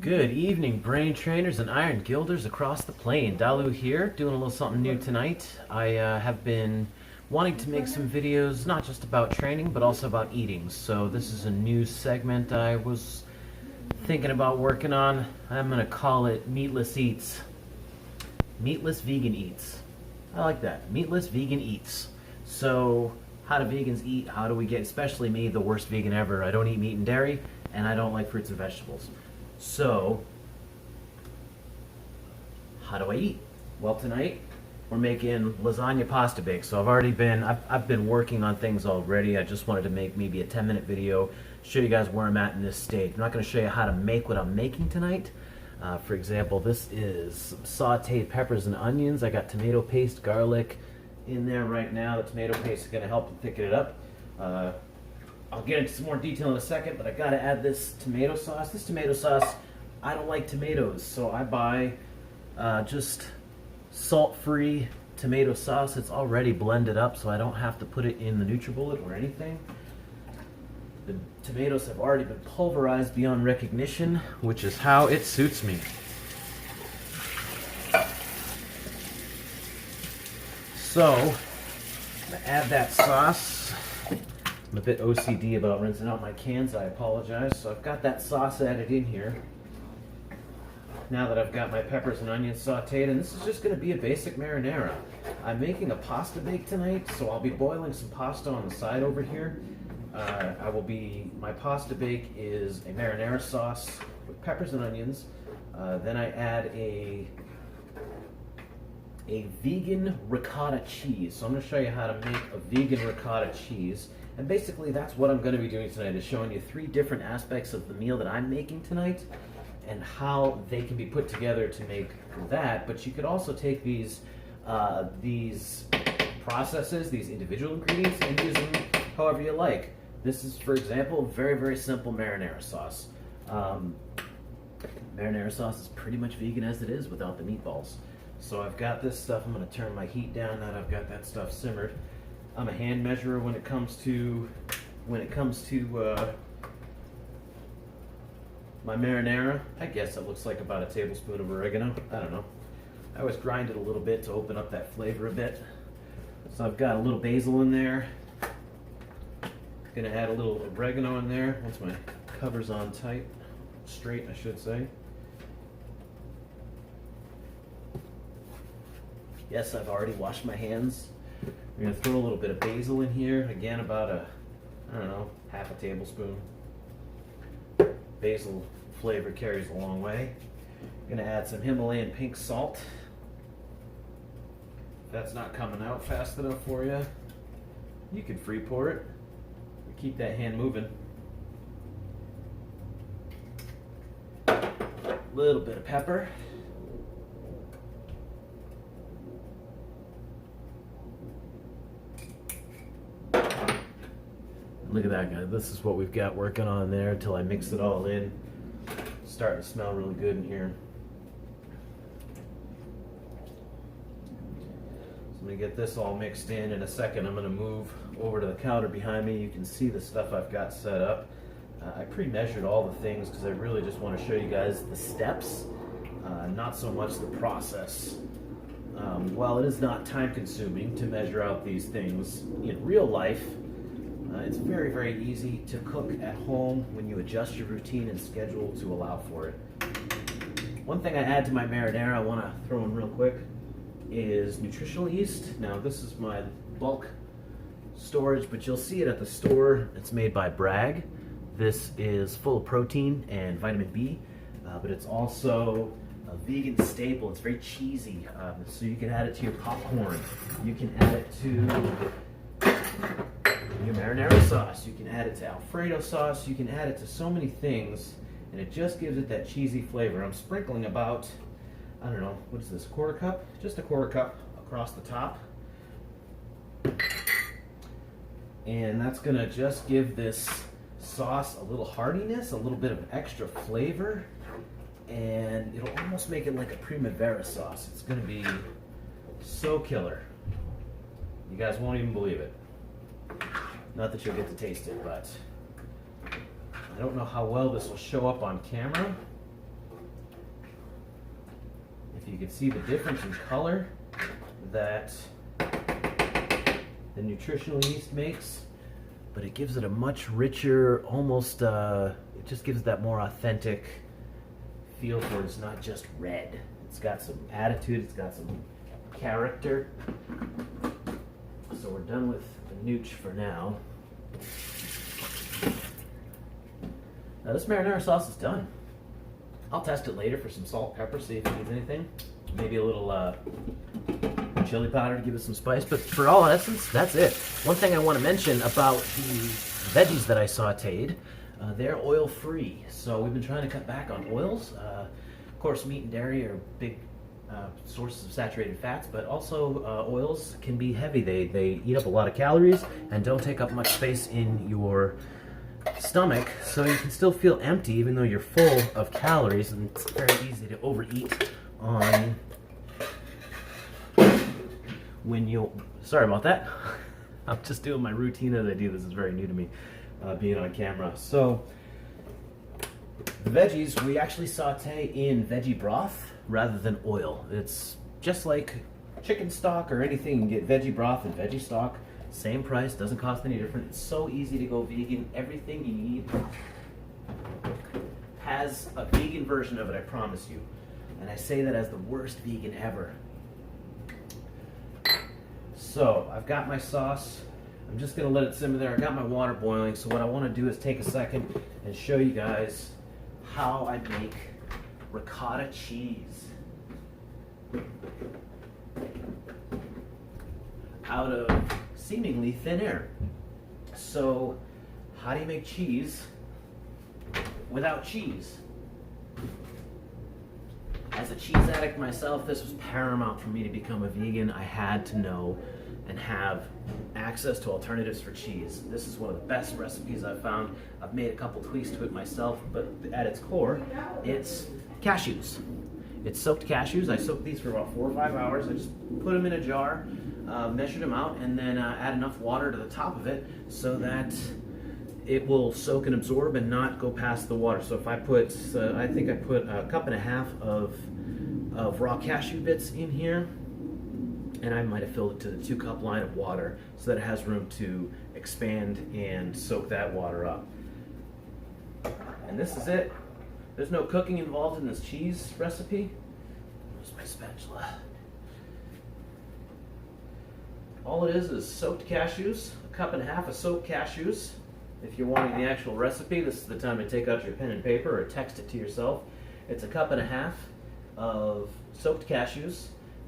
Good evening, brain trainers and iron gilders across the plain. Dalu here, doing a little something new tonight. I have been wanting to make some videos, not just about training, but also about eating. So this is a new segment I was thinking about working on. I'm going to call it Meatless Eats. Meatless Vegan Eats. I like that. Meatless Vegan Eats. So, how do vegans eat? How do we get, especially me, the worst vegan ever? I don't eat meat and dairy, and I don't like fruits and vegetables. So, how do I eat? Well, tonight we're making lasagna pasta bake. So I've been working on things already. I just wanted to make maybe a 10-minute video, show you guys where I'm at in this stage. I'm not going to show you how to make what I'm making tonight. For example, this is some sauteed peppers and onions. I got tomato paste, garlic in there right now. The tomato paste is going to help to thicken it up. I'll get into some more detail in a second, but I gotta add this tomato sauce. This tomato sauce, I don't like tomatoes, so I buy just salt-free tomato sauce. It's already blended up, so I don't have to put it in the NutriBullet or anything. The tomatoes have already been pulverized beyond recognition, which is how it suits me. So, I'm gonna add that sauce. I'm a bit OCD about rinsing out my cans, I apologize. So I've got that sauce added in here. Now that I've got my peppers and onions sauteed, and this is just going to be a basic marinara. I'm making a pasta bake tonight, so I'll be boiling some pasta on the side over here. My pasta bake is a marinara sauce with peppers and onions. Then I add a vegan ricotta cheese. So I'm going to show you how to make a vegan ricotta cheese. And basically that's what I'm going to be doing tonight, is showing you 3 different aspects of the meal that I'm making tonight and how they can be put together to make that. But you could also take these processes, these individual ingredients, and use them however you like. This is, for example, very, very simple marinara sauce. Marinara sauce is pretty much vegan as it is without the meatballs. So I've got this stuff. I'm going to turn my heat down now that I've got that stuff simmered. I'm a hand measurer when it comes to my marinara. I guess it looks like about a tablespoon of oregano. I don't know. I always grind it a little bit to open up that flavor a bit. So I've got a little basil in there. Gonna add a little oregano in there once my cover's on tight, straight, I should say. Yes, I've already washed my hands. We're going to throw a little bit of basil in here. Again, about half a tablespoon. Basil flavor carries a long way. Going to add some Himalayan pink salt. If that's not coming out fast enough for you, you can free pour it. Keep that hand moving. A little bit of pepper. Look at that, guy. This is what we've got working on there until I mix it all in. It's starting to smell really good in here. So I'm going to get this all mixed in a second. I'm going to move over to the counter behind me. You can see the stuff I've got set up. I pre-measured all the things because I really just want to show you guys the steps, not so much the process. While it is not time consuming to measure out these things in real life, it's very, very easy to cook at home when you adjust your routine and schedule to allow for it. One thing I add to my marinara I want to throw in real quick is nutritional yeast. Now this is my bulk storage, but you'll see it at the store. It's made by Bragg. This is full of protein and vitamin B, but it's also a vegan staple. It's very cheesy, so you can add it to your popcorn. You can add it to your marinara sauce. You can add it to Alfredo sauce. You can add it to so many things, and it just gives it that cheesy flavor. I'm sprinkling about, I don't know, what is this, a quarter cup? Just a quarter cup across the top. And that's gonna just give this sauce a little heartiness, a little bit of extra flavor, and it'll almost make it like a primavera sauce. It's gonna be so killer. You guys won't even believe it. Not that you'll get to taste it, but I don't know how well this will show up on camera. can see the difference in color that the nutritional yeast makes, but it gives it a much richer, almost, it just gives that more authentic feel for it. It's not just red. It's got some attitude, it's got some character. So we're done with the nooch for now. Now this marinara sauce is done. I'll test it later for some salt, pepper, see if it needs anything. Maybe a little chili powder to give it some spice, but for all essence, that's it. One thing I want to mention about the veggies that I sauteed, they're oil-free, so we've been trying to cut back on oils. Of course, meat and dairy are big sources of saturated fats, but also oils can be heavy. They eat up a lot of calories and don't take up much space in your stomach, so you can still feel empty even though you're full of calories, and it's very easy to overeat on when you, sorry about that. I'm just doing my routine as I do this. Is very new to me, being on camera. So the veggies we actually saute in veggie broth rather than oil. It's just like chicken stock or anything. You can get veggie broth and veggie stock, same price, doesn't cost any different. It's so easy to go vegan. Everything you need has a vegan version of it, I promise you. And I say that as the worst vegan ever. So I've got my sauce. I'm just gonna let it simmer there. I got my water boiling, so what I wanna do is take a second and show you guys how I make ricotta cheese out of seemingly thin air. So how do you make cheese without cheese? As a cheese addict myself, this was paramount for me to become a vegan. I had to know and have access to alternatives for cheese. This is one of the best recipes I've found. I've made a couple tweaks to it myself, but at its core, it's cashews. It's soaked cashews. I soaked these for about 4 or 5 hours. I just put them in a jar, measured them out, and then add enough water to the top of it so that it will soak and absorb and not go past the water. So if I put, I think I put a cup and a half of raw cashew bits in here, and I might have filled it to the 2-cup line of water so that it has room to expand and soak that water up. And this is it. There's no cooking involved in this cheese recipe. Where's my spatula? All it is soaked cashews, a cup and a half of soaked cashews. If you're wanting the actual recipe, this is the time to take out your pen and paper or text it to yourself. It's a cup and a half of soaked cashews.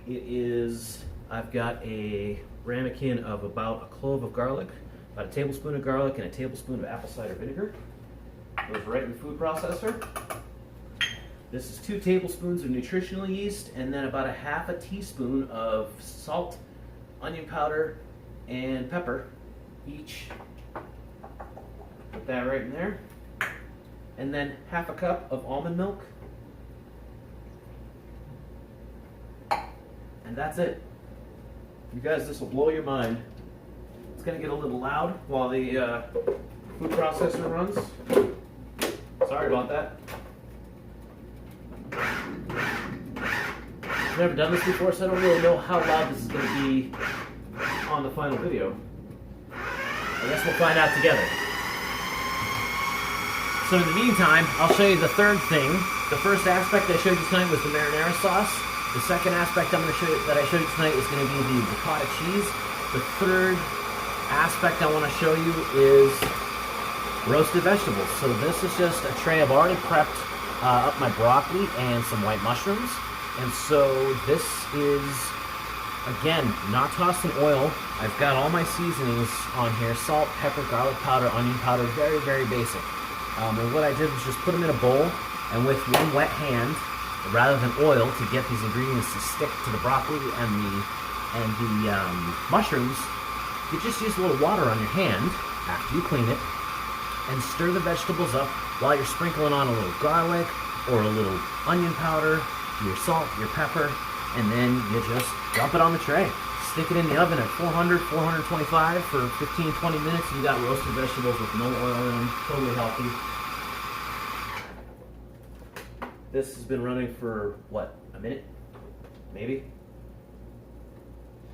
It is, I've got a ramekin of about a clove of garlic, about a tablespoon of garlic, and a tablespoon of apple cider vinegar. Goes right in the food processor. This is 2 tablespoons of nutritional yeast, and then about a half a teaspoon of salt, onion powder, and pepper each. Put that right in there. And then half a cup of almond milk. And that's it. You guys, this will blow your mind. It's going to get a little loud while the food processor runs. Sorry about that. I've never done this before, so I don't really know how loud this is going to be on the final video. I guess we'll find out together. So in the meantime, I'll show you the third thing. The first aspect I showed you tonight was the marinara sauce. The second aspect I'm going to show you that I showed you tonight is going to be the ricotta cheese. The third aspect I want to show you is roasted vegetables. So this is just a tray. I've already prepped up my broccoli and some white mushrooms. And so this is, again, not tossed in oil. I've got all my seasonings on here: salt, pepper, garlic powder, onion powder. Very, very basic. And what I did was just put them in a bowl, and with one wet hand, rather than oil, to get these ingredients to stick to the broccoli and the mushrooms, you just use a little water on your hand after you clean it, and stir the vegetables up while you're sprinkling on a little garlic or a little onion powder, your salt, your pepper, and then you just dump it on the tray. Stick it in the oven at 400, 425 for 15-20 minutes. You got roasted vegetables with no oil in them, totally healthy. This has been running for, what, a minute? maybe.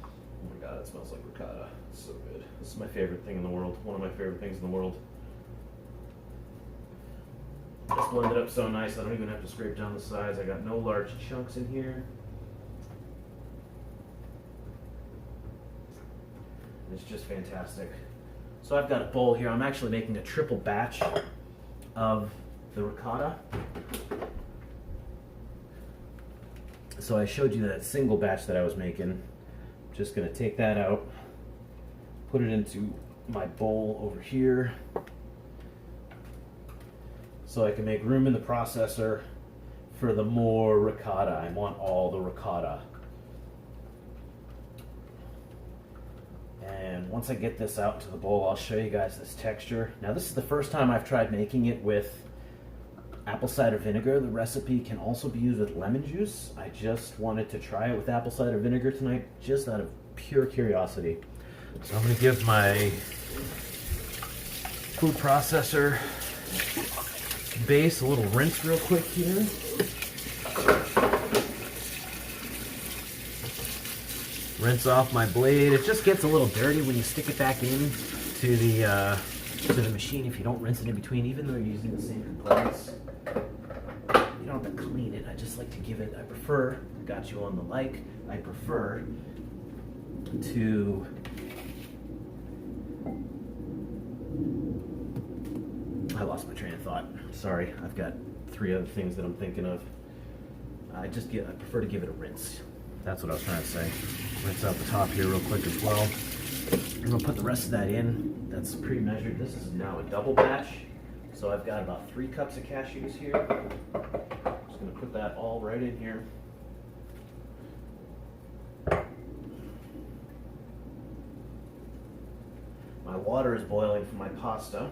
Oh my god, it smells like ricotta. It's so good. This is my favorite thing in the world. One of my favorite things in the world. It's blended up so nice, I don't even have to scrape down the sides. I got no large chunks in here. It's just fantastic. So I've got a bowl here. I'm actually making a triple batch of the ricotta. So I showed you that single batch that I was making. I'm just gonna take that out, put it into my bowl over here so I can make room in the processor for the more ricotta. I want all the ricotta. And once I get this out into the bowl, I'll show you guys this texture. Now this is the first time I've tried making it with apple cider vinegar. The recipe can also be used with lemon juice. I just wanted to try it with apple cider vinegar tonight, just out of pure curiosity. So I'm gonna give my food processor base a little rinse real quick here. Rinse off my blade. It just gets a little dirty when you stick it back in to the machine if you don't rinse it in between, even though you're using the same components. You don't have to clean it. I just like to give it, I prefer, got you on the like, I prefer to I lost my train of thought. Sorry, I've got 3 other things that I'm thinking of. I prefer to give it a rinse. That's what I was trying to say. Rinse out the top here real quick as well. I'm gonna put the rest of that in. That's pre-measured. This is now a double batch. So I've got about 3 cups of cashews here. Just gonna put that all right in here. My water is boiling for my pasta.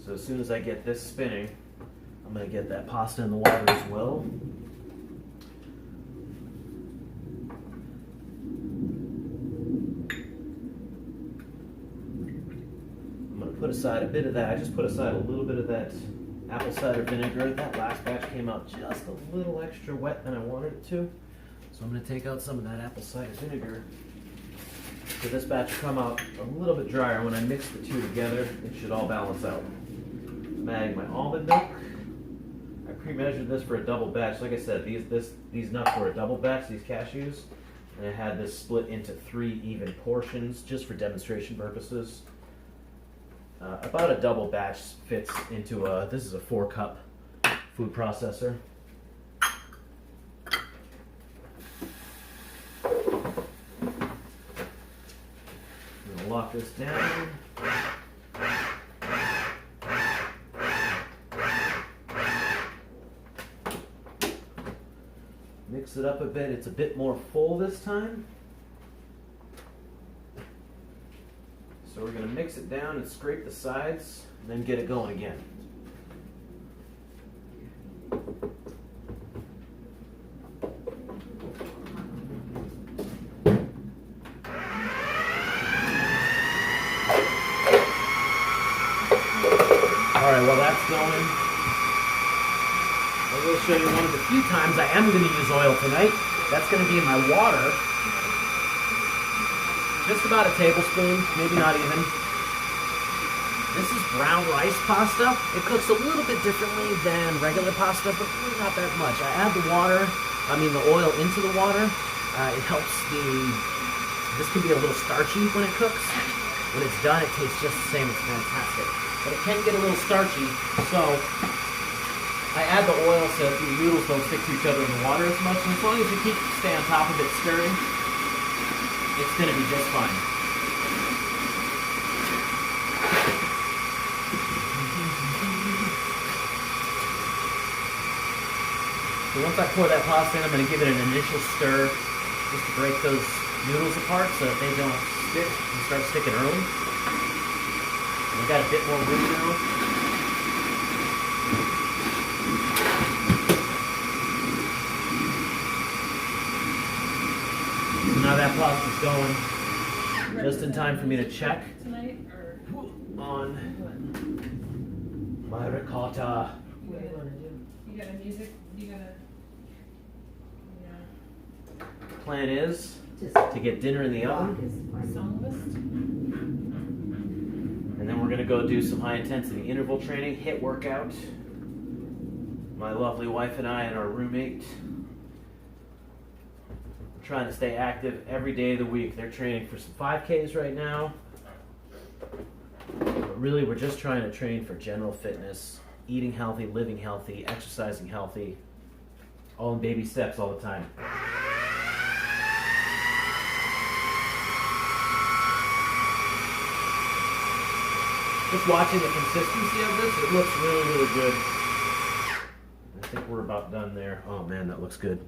So as soon as I get this spinning, I'm gonna get that pasta in the water as well. Put aside a bit of that. I just put aside a little bit of that apple cider vinegar. That last batch came out just a little extra wet than I wanted it to. So I'm going to take out some of that apple cider vinegar. So this batch will come out a little bit drier. When I mix the two together, it should all balance out. I'm adding my almond milk. I pre-measured this for a double batch. Like I said, these nuts were a double batch, these cashews. And I had this split into 3 even portions just for demonstration purposes. About a double batch fits into this is a 4-cup food processor. I'm gonna lock this down. Mix it up a bit. It's a bit more full this time. So we're going to mix it down and scrape the sides, and then get it going again. Alright, while that's going, I will show you one of the few times I am going to use oil tonight. That's going to be in my water. Just about a tablespoon, maybe not even. This is brown rice pasta. It cooks a little bit differently than regular pasta, but really not that much. I add the oil into the water. It helps this can be a little starchy when it cooks. When it's done, it tastes just the same. It's fantastic. But it can get a little starchy, so I add the oil so that the noodles don't stick to each other in the water as much. And as long as you stay on top of it stirring, it's going to be just fine. So once I pour that pasta in, I'm going to give it an initial stir just to break those noodles apart so that they don't stick and start sticking early. And we got a bit more room now. Now that pasta's going, just in time for me to check on my ricotta. What do you want to do? You got a music? You got a... Yeah. plan is to get dinner in the oven. And then we're gonna go do some high intensity interval training, HIIT workout. My lovely wife and I and our roommate are trying to stay active every day of the week. They're training for some 5Ks right now. But really, we're just trying to train for general fitness, eating healthy, living healthy, exercising healthy, all in baby steps all the time. Just watching the consistency of this, it looks really, really good. I think we're about done there. Oh man, that looks good.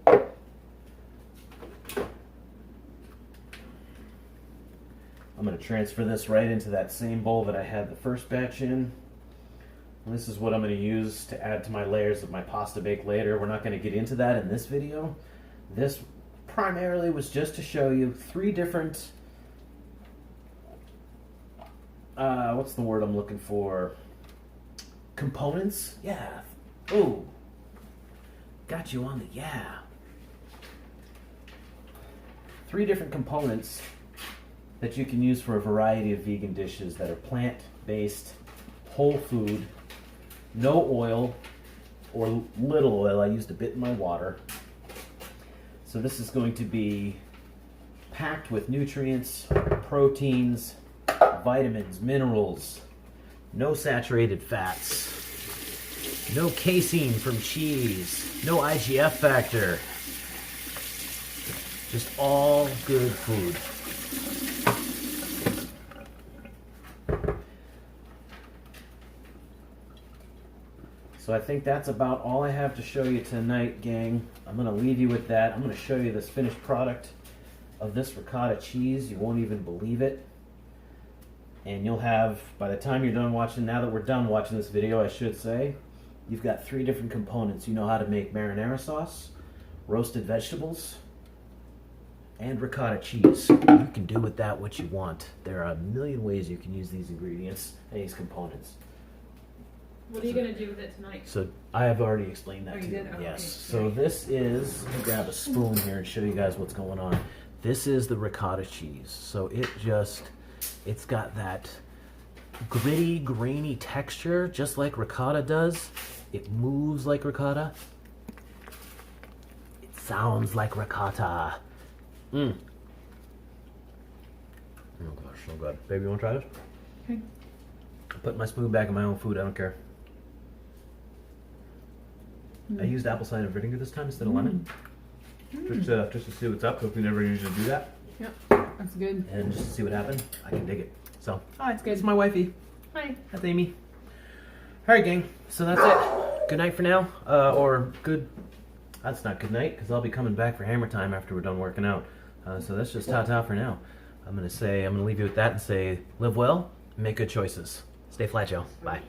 I'm going to transfer this right into that same bowl that I had the first batch in. And this is what I'm going to use to add to my layers of my pasta bake later. We're not going to get into that in this video. This primarily was just to show you 3 different, what's the word I'm looking for? Components? Yeah. Oh, got you on the yeah. 3 different components that you can use for a variety of vegan dishes that are plant-based, whole food, no oil or little oil. I used a bit in my water. So this is going to be packed with nutrients, proteins, vitamins, minerals, no saturated fats, no casein from cheese, no IGF factor, just all good food. So I think that's about all I have to show you tonight, gang. I'm going to leave you with that. I'm going to show you this finished product of this ricotta cheese. You won't even believe it. And you'll have, by the time you're done watching, now that we're done watching this video, I should say, you've got 3 different components. You know how to make marinara sauce, roasted vegetables, and ricotta cheese. You can do with that what you want. There are a million ways you can use these ingredients and these components. What are you going to do with it tonight? So I have already explained that to you. did? Oh, yes. okay. So this is, let me grab a spoon here and show you guys what's going on. This is the ricotta cheese. So it's got that gritty, grainy texture, just like ricotta does. It moves like ricotta. It sounds like ricotta. Oh gosh, so good. Baby, you want to try this? Okay. I put my spoon back in my own food. I don't care. I used apple cider vinegar this time instead of lemon. Just to see what's up. Hope we never usually do that. Yep, that's good. And just to see what happened, I can dig it. So, Oh, it's good. it's my wifey. Hi. That's Amy. All right, gang. So that's it. Good night for now. Or good. That's not good night because I'll be coming back for hammer time after we're done working out. So that's just ta-ta for now. I'm gonna leave you with that and say, live well, and make good choices. Stay flat, Joe. Bye.